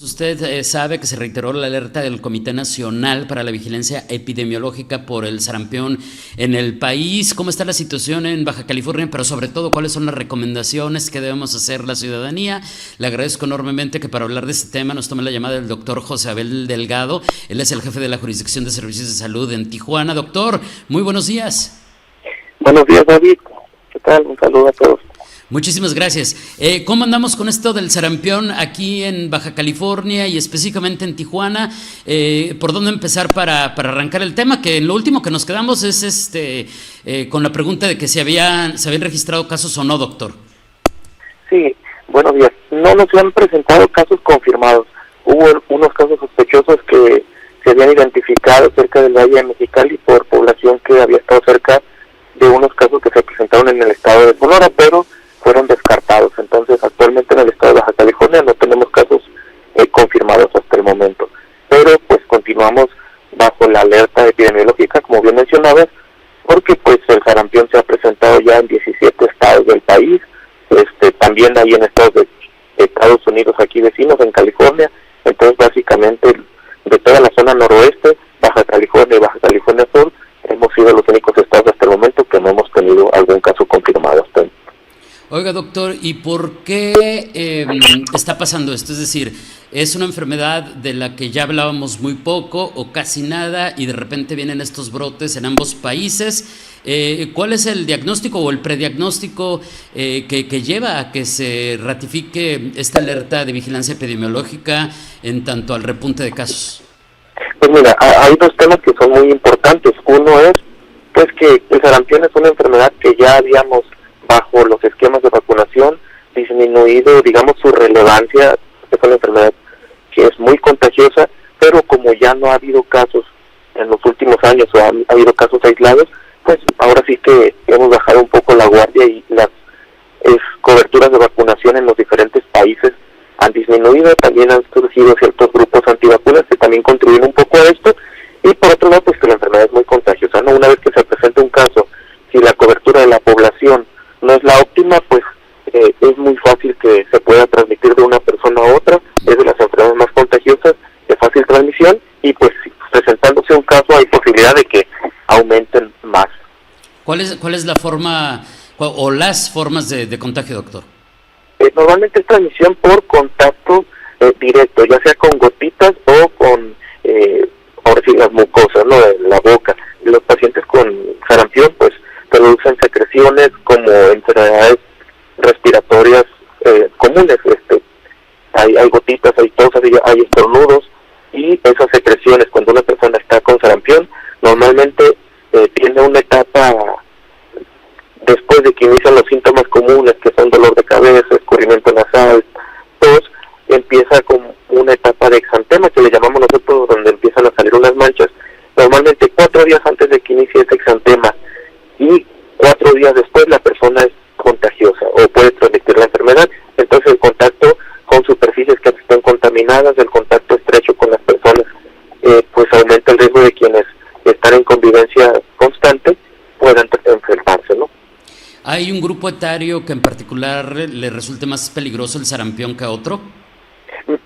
Usted sabe que se reiteró la alerta del Comité Nacional para la Vigilancia Epidemiológica por el sarampión en el país. ¿Cómo está la situación en Baja California? Pero sobre todo, ¿cuáles son las recomendaciones que debemos hacer la ciudadanía? Le agradezco enormemente que para hablar de este tema nos tome la llamada el doctor José Abel Delgado. Él es el jefe de la Jurisdicción de Servicios de Salud en Tijuana. Doctor, muy buenos días. Buenos días, David. ¿Qué tal? Un saludo a todos. Muchísimas gracias. ¿Cómo andamos con esto del sarampión aquí en Baja California y específicamente en Tijuana? ¿Por dónde empezar para arrancar el tema? Que lo último que nos quedamos es con la pregunta de que se habían registrado casos o no, doctor. Sí, buenos días. No nos han presentado casos confirmados. Hubo unos casos sospechosos que se habían identificado cerca del Valle de Mexicali por población que había estado cerca de unos casos que se presentaron en el estado de Sonora, pero fueron descartados. Entonces, actualmente en el estado de Baja California no tenemos casos confirmados hasta el momento. Pero, pues, continuamos bajo la alerta epidemiológica, como bien mencionabas, porque, pues, el sarampión se ha presentado ya en 17 estados del país, también hay en estados de Estados Unidos aquí vecinos, en California. Entonces, básicamente, de toda la zona noroeste, Baja California y Baja California Sur, hemos sido los únicos estados hasta el momento que no hemos tenido algún caso confirmado hasta el. Oiga, doctor, ¿y por qué está pasando esto? Es decir, ¿es una enfermedad de la que ya hablábamos muy poco o casi nada y de repente vienen estos brotes en ambos países? ¿Cuál es el diagnóstico o el prediagnóstico que lleva a que se ratifique esta alerta de vigilancia epidemiológica en tanto al repunte de casos? Pues mira, hay dos temas que son muy importantes. Uno es, pues, que el sarampión es una enfermedad que ya habíamos, bajo los esquemas de vacunación, disminuido, digamos, su relevancia. Es una enfermedad que es muy contagiosa, pero como ya no ha habido casos en los últimos años o ha habido casos aislados, pues ahora sí que hemos bajado un poco la guardia y las coberturas de vacunación en los diferentes países han disminuido. También han surgido ciertos grupos antivacunas que también contribuyen un poco a esto. Y por otro lado, pues que la enfermedad es muy contagiosa, ¿no? Una vez que se presenta un caso, si la cobertura de la población no es la óptima, pues es muy fácil que se pueda transmitir de una persona a otra. Es de las enfermedades más contagiosas, de fácil transmisión, y pues presentándose un caso hay posibilidad de que aumenten más. ¿Cuál es la forma o las formas de contagio, doctor? Normalmente es transmisión por contacto directo, ya sea con gotitas o con, ahora sí, las mucosas, ¿no?, de la boca. Los pacientes con sarampión, pues, producen secreciones como enfermedades respiratorias comunes. Hay gotitas, hay tosas, hay estornudos, y esas secreciones, cuando una persona está con sarampión, normalmente tiene una etapa después de que inician los síntomas comunes, que son dolor de cabeza, escurrimiento nasal, tos. Empieza con una etapa de exantema, que le llamamos nosotros, donde empiezan a salir unas manchas, normalmente 4 días antes de que inicie ese exantema, y 4 días después la persona es contagiosa o puede transmitir la enfermedad. Entonces el contacto con superficies que estén contaminadas, el contacto estrecho con las personas, pues aumenta el riesgo de quienes están en convivencia constante puedan enfermarse, ¿no? ¿Hay un grupo etario que en particular le resulte más peligroso el sarampión que a otro?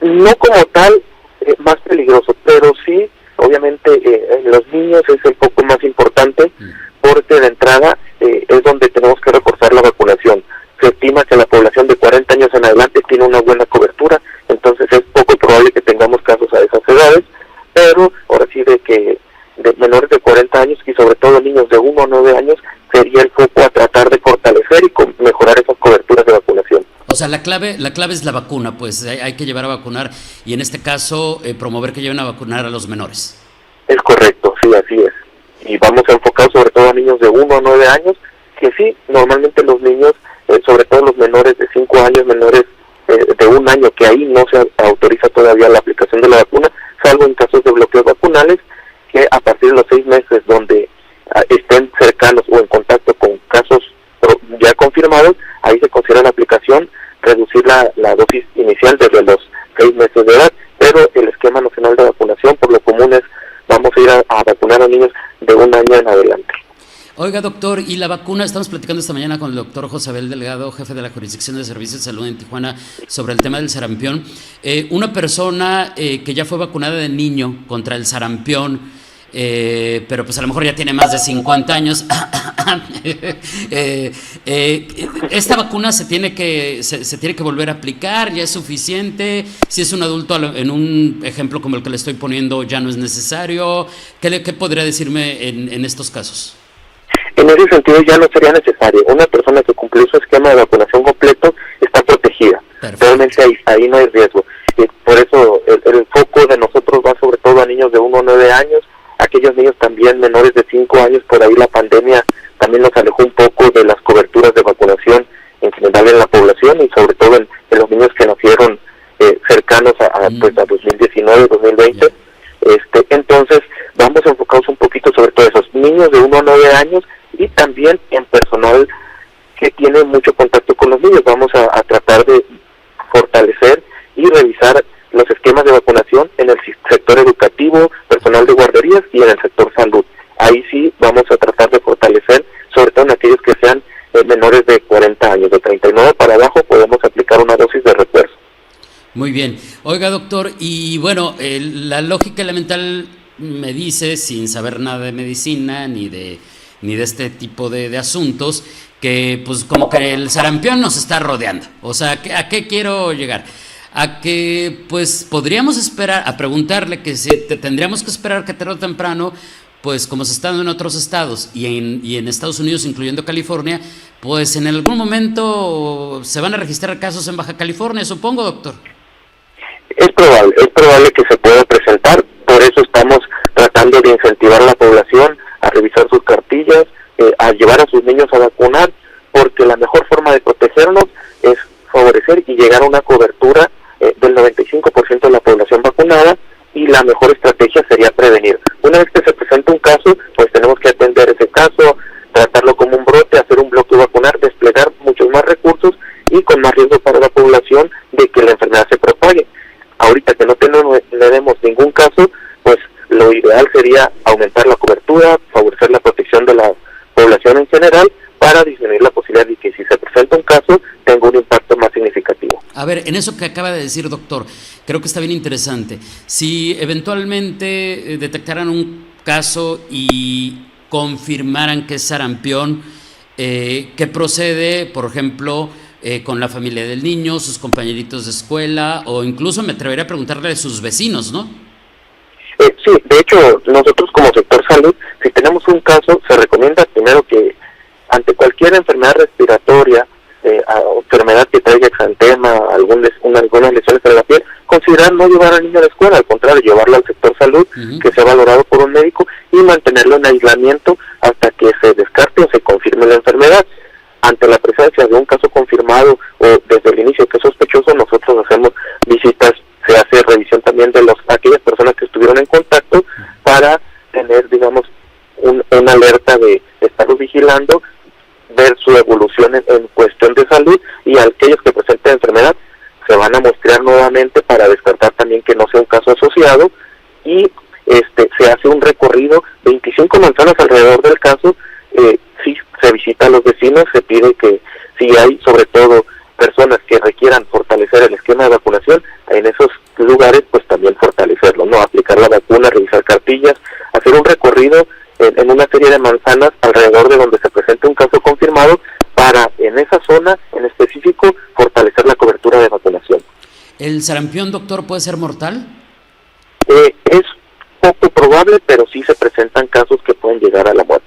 No como tal más peligroso, pero sí, obviamente, en los niños es el poco más importante, porque de entrada es donde tenemos que reforzar la vacunación. Se estima que la población de 40 años en adelante tiene una buena cobertura, entonces es poco probable que tengamos casos a esas edades, pero ahora sí de menores de 40 años y sobre todo niños de 1 a 9 años sería el foco a tratar de fortalecer y mejorar esas coberturas de vacunación. O sea, la clave es la vacuna, pues hay que llevar a vacunar y en este caso promover que lleven a vacunar a los menores. Es correcto, sí, así es. Y vamos a enfocar sobre todo a niños de 1 a 9 años, que sí, normalmente los niños, sobre todo los menores de 5 años, menores de 1 año, que ahí no se autoriza todavía la aplicación de la vacuna, salvo en casos de bloqueos vacunales, que a partir de los 6 meses donde estén cercanos o en contacto con casos ya confirmados, ahí se considera la aplicación, reducir la dosis inicial desde los 6 meses de edad, pero el esquema nacional de vacunación por lo común es, vamos a ir a vacunar a niños de 1 año en adelante. Oiga, doctor, y la vacuna, estamos platicando esta mañana con el doctor José Abel Delgado, jefe de la Jurisdicción de Servicios de Salud en Tijuana, sobre el tema del sarampión. Una persona que ya fue vacunada de niño contra el sarampión, pero pues a lo mejor ya tiene más de 50 años, esta vacuna se tiene que volver a aplicar, ya es suficiente. Si es un adulto, en un ejemplo como el que le estoy poniendo, ya no es necesario. ¿Qué podría decirme en estos casos? En ese sentido ya no sería necesario. Una persona que cumplió su esquema de vacunación completo está protegida. Perfecto. Realmente ahí no hay riesgo. Por eso el foco de nosotros va sobre todo a niños de 1 a 9 años, aquellos niños también menores de 5 años. Por ahí la pandemia también nos alejó un poco de las coberturas de vacunación en general en la población, y sobre todo en los niños que nacieron cercanos a 2019, 2020. Entonces vamos enfocados un poquito sobre todo esos niños de 1 a 9 años, y también en personal que tiene mucho contacto con los niños. Vamos a tratar de fortalecer y revisar los esquemas de vacunación en el sector educativo, personal de guarderías y en el sector salud. Ahí sí vamos a tratar de fortalecer, sobre todo en aquellos que sean menores de 40 años, de 39 para abajo, podemos aplicar una dosis de refuerzo. Muy bien. Oiga, doctor, y bueno, la lógica elemental me dice, sin saber nada de medicina ni de este tipo de asuntos, que pues como que el sarampión nos está rodeando. O sea, ¿a qué quiero llegar? A que pues podríamos esperar, a preguntarle que si tendríamos que esperar que tarde o temprano, pues como se está dando en otros estados y en Estados Unidos, incluyendo California, pues en algún momento se van a registrar casos en Baja California, supongo, doctor. Es probable que se pueda presentar. Por eso estamos tratando de incentivar a la población a revisar sus cartillas, a llevar a sus niños a vacunar, porque la mejor forma de protegernos es favorecer y llegar a una cobertura del 95% de la población vacunada, y la mejor estrategia sería prevenir. Una vez que se presenta un caso, pues tenemos que atender ese caso, tratarlo como un brote, hacer un bloque vacunar, desplegar muchos más recursos y con más riesgo para la población de que la enfermedad se propague. Ahorita que no tenemos ningún caso, pues lo ideal sería aumentar la cobertura, favorecer la protección de la población en general, para disminuir la posibilidad de que si se presenta un caso tenga un impacto más significativo. A ver, en eso que acaba de decir, doctor, creo que está bien interesante. Si eventualmente detectaran un caso y confirmaran que es sarampión, ¿qué procede, por ejemplo, con la familia del niño, sus compañeritos de escuela, o incluso me atrevería a preguntarle a sus vecinos, ¿no? Sí, de hecho, nosotros como sector salud, si tenemos un caso, se recomienda primero que ante cualquier enfermedad respiratoria, enfermedad que traiga exantema, algunas lesiones en la piel, considerar no llevar al niño a la escuela, al contrario, llevarlo al sector salud, que sea valorado por un médico, y mantenerlo en aislamiento hasta que se descarte o se confirme la enfermedad. Ante la presencia de un caso confirmado o desde el inicio que es sospechoso, nosotros hacemos visitas, se hace revisión también de aquellas personas que estuvieron en contacto, para tener, digamos, una alerta de estarlos vigilando, ver su evolución en cuestión de salud, y a aquellos que presenten enfermedad se van a muestrear nuevamente para descartar también que no sea un caso asociado, y se hace un recorrido 25 manzanas alrededor del caso. Sí, se visita a los vecinos, se pide que si hay sobre todo personas que requieran fortalecer el esquema de vacunación, en esos lugares pues también fortalecerlo, ¿no? Aplicar la vacuna, revisar cartillas, hacer un recorrido en una serie de manzanas alrededor de donde se presente un caso confirmado, para en esa zona en específico fortalecer la cobertura de vacunación. ¿El sarampión, doctor, puede ser mortal? Es poco probable, pero sí se presentan casos que pueden llegar a la muerte.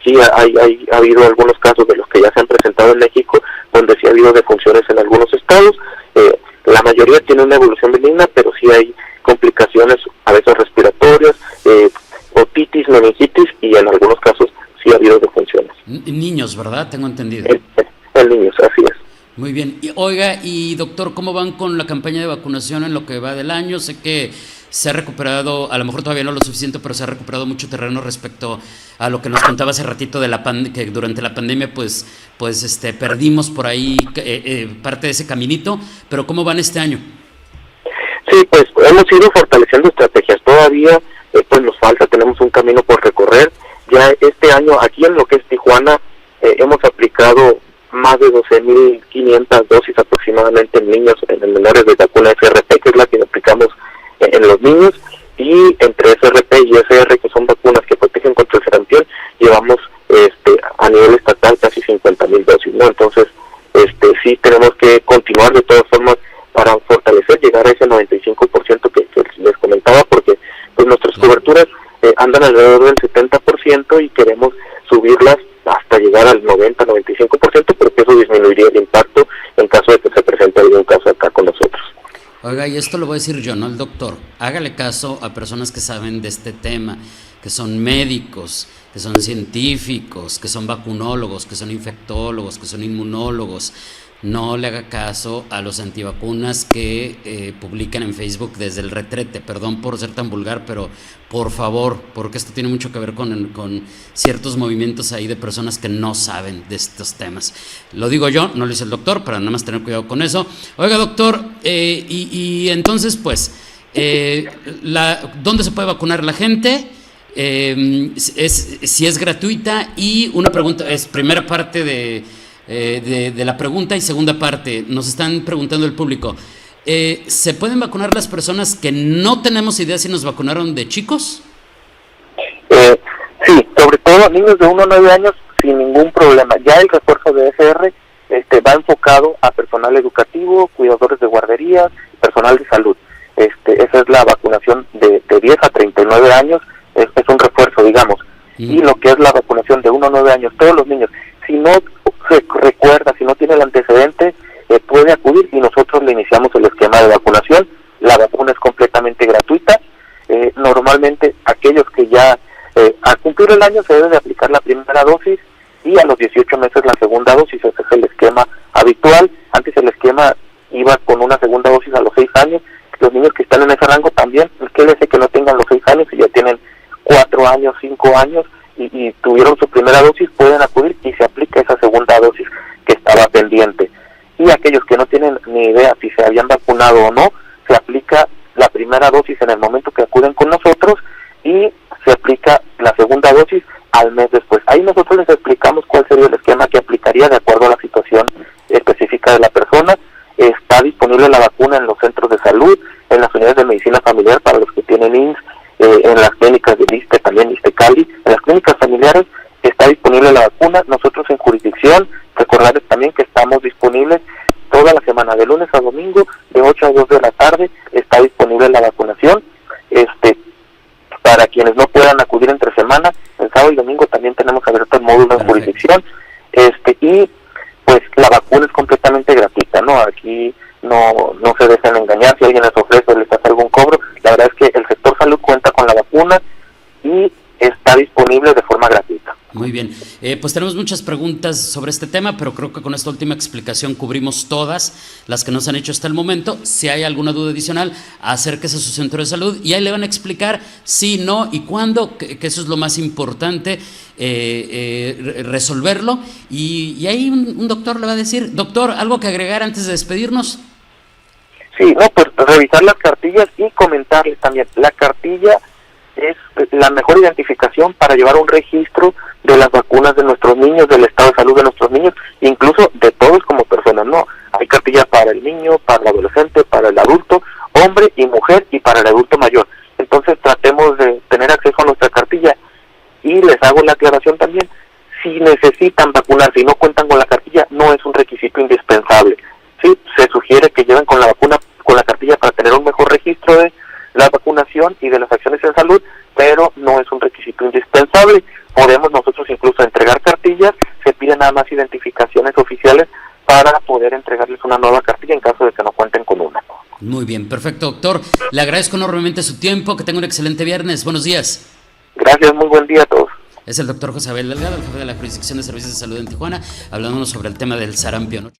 Sí, ha habido algunos casos de los que ya se han presentado en México, donde sí ha habido defunciones en algunos estados. La mayoría tiene una evolución benigna, pero sí hay complicaciones a veces respiratorias, otitis, meningitis, y en algunos casos sí ha habido defunciones. Niños, ¿verdad? Tengo entendido. En niños, así es. Muy bien. Oiga, y doctor, ¿cómo van con la campaña de vacunación en lo que va del año? Sé que se ha recuperado, a lo mejor todavía no lo suficiente, pero se ha recuperado mucho terreno respecto a lo que nos contaba hace ratito de que durante la pandemia pues perdimos por ahí parte de ese caminito, pero ¿cómo van este año? Sí, pues hemos ido fortaleciendo estrategias. Todavía pues nos falta, tenemos un camino por recorrer. Ya este año aquí en lo que es 1.500 dosis aproximadamente en niños, en menores de vacuna SRP, que es la que aplicamos en los niños, y entre SRP y SR, que son vacunas que protegen contra el sarampión, llevamos a nivel estatal casi 50,000 dosis, ¿no? Entonces, sí tenemos que continuar de todas formas para fortalecer, llegar a ese 95% que les comentaba, porque pues nuestras coberturas andan alrededor del 70% y queremos subirlas hasta llegar al 90-95%, porque eso disminuiría el impacto en caso de que se presente algún caso acá con nosotros. Oiga, y esto lo voy a decir yo, no el doctor. Hágale caso a personas que saben de este tema, que son médicos, que son científicos, que son vacunólogos, que son infectólogos, que son inmunólogos. No le haga caso a los antivacunas que publican en Facebook desde el retrete. Perdón por ser tan vulgar, pero por favor, porque esto tiene mucho que ver con ciertos movimientos ahí de personas que no saben de estos temas. Lo digo yo, no lo dice el doctor, para nada más tener cuidado con eso. Oiga, doctor, y entonces, pues, ¿dónde se puede vacunar la gente? Si es gratuita, y una pregunta, es primera parte de la pregunta, y segunda parte, nos están preguntando el público, ¿se pueden vacunar las personas que no tenemos idea si nos vacunaron de chicos? Sí, sobre todo niños de 1 a 9 años sin ningún problema. Ya el refuerzo de SR va enfocado a personal educativo, cuidadores de guarderías, personal de salud. Esa es la vacunación de 10 a 39 años, es un refuerzo, digamos. Y lo que es la vacunación de 1 a 9 años, todos los niños, si no se recuerda, si no tiene el antecedente, puede acudir y nosotros le iniciamos el esquema de vacunación. La vacuna es completamente gratuita. Normalmente aquellos que ya al cumplir el año se debe de aplicar la primera dosis, y a los 18 meses la segunda dosis. Ese es el esquema habitual. Antes el esquema iba con una segunda dosis a los 6 años. Los niños que están en ese rango también, quédese que no tengan los 6 años y ya tienen 4 años, 5 años y tuvieron su primera dosis, pueden acudir y se aplica esa segunda dosis que estaba pendiente. Y aquellos que no tienen ni idea si se habían vacunado o no, se aplica la primera dosis en el momento que acuden con nosotros y se aplica la segunda dosis al mes después. Ahí nosotros les explicamos cuál sería el esquema que aplicaría de acuerdo a la situación específica de la persona. Está disponible la vacuna en los centros de salud, en las unidades de medicina familiar para los que tienen IMSS, en las clínicas de ISSSTE, también ISSSTE-Cali, en las clínicas familiares está disponible la vacuna. Nosotros en jurisdicción, recordarles también que estamos disponibles toda la semana, de lunes a domingo, de 8 a 2 de la tarde, está disponible la vacunación. Para quienes no puedan acudir entre semana, el sábado y domingo también tenemos abierto el módulo en jurisdicción, y pues la vacuna es completamente gratuita, ¿no? Aquí no se dejen engañar. Si alguien les ofrece o les hace algún cobro, la verdad es que el sector salud cuenta con la vacuna y está disponible de forma gratuita. Muy bien, pues tenemos muchas preguntas sobre este tema, pero creo que con esta última explicación cubrimos todas las que nos han hecho hasta el momento. Si hay alguna duda adicional, acérquese a su centro de salud y ahí le van a explicar si, no y cuándo, que eso es lo más importante, resolverlo. Y ahí un doctor le va a decir. Doctor, ¿algo que agregar antes de despedirnos? Sí, no, pues revisar las cartillas y comentarles también. La cartilla es la mejor identificación para llevar un registro de las vacunas de nuestros niños, del estado de salud de nuestros niños, incluso de todos como personas, ¿no? Hay cartillas para el niño, para el adolescente, para el adulto, hombre y mujer, y para el adulto mayor. Entonces tratemos de tener acceso a nuestra cartilla. Y les hago la aclaración también, si necesitan vacunarse y no cuentan con la cartilla, no es un requisito indispensable. Sí, se sugiere que lleven con la vacuna, con la cartilla, para tener un mejor registro de la vacunación y de las acciones en salud, pero no es un requisito indispensable. Podemos nosotros incluso entregar cartillas, se piden nada más identificaciones oficiales para poder entregarles una nueva cartilla en caso de que no cuenten con una. Muy bien, perfecto, doctor. Le agradezco enormemente su tiempo, que tenga un excelente viernes. Buenos días. Gracias, muy buen día a todos. Es el doctor José Abel Delgado, el jefe de la Jurisdicción de Servicios de Salud en Tijuana, hablándonos sobre el tema del sarampión.